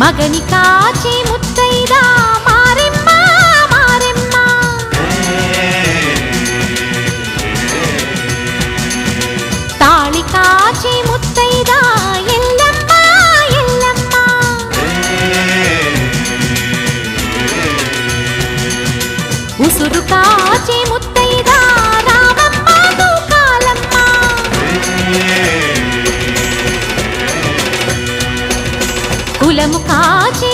మగని కాచి ముత్తైదా మారెమ్మ మారెమ్మ తాళి కాచి ముత్తైదా ఎల్లమ్మ ఎల్లమ్మ ఉసురు కాచి ముత్తైదా రామమ్మ తూకాలమ్మ కులము కాచి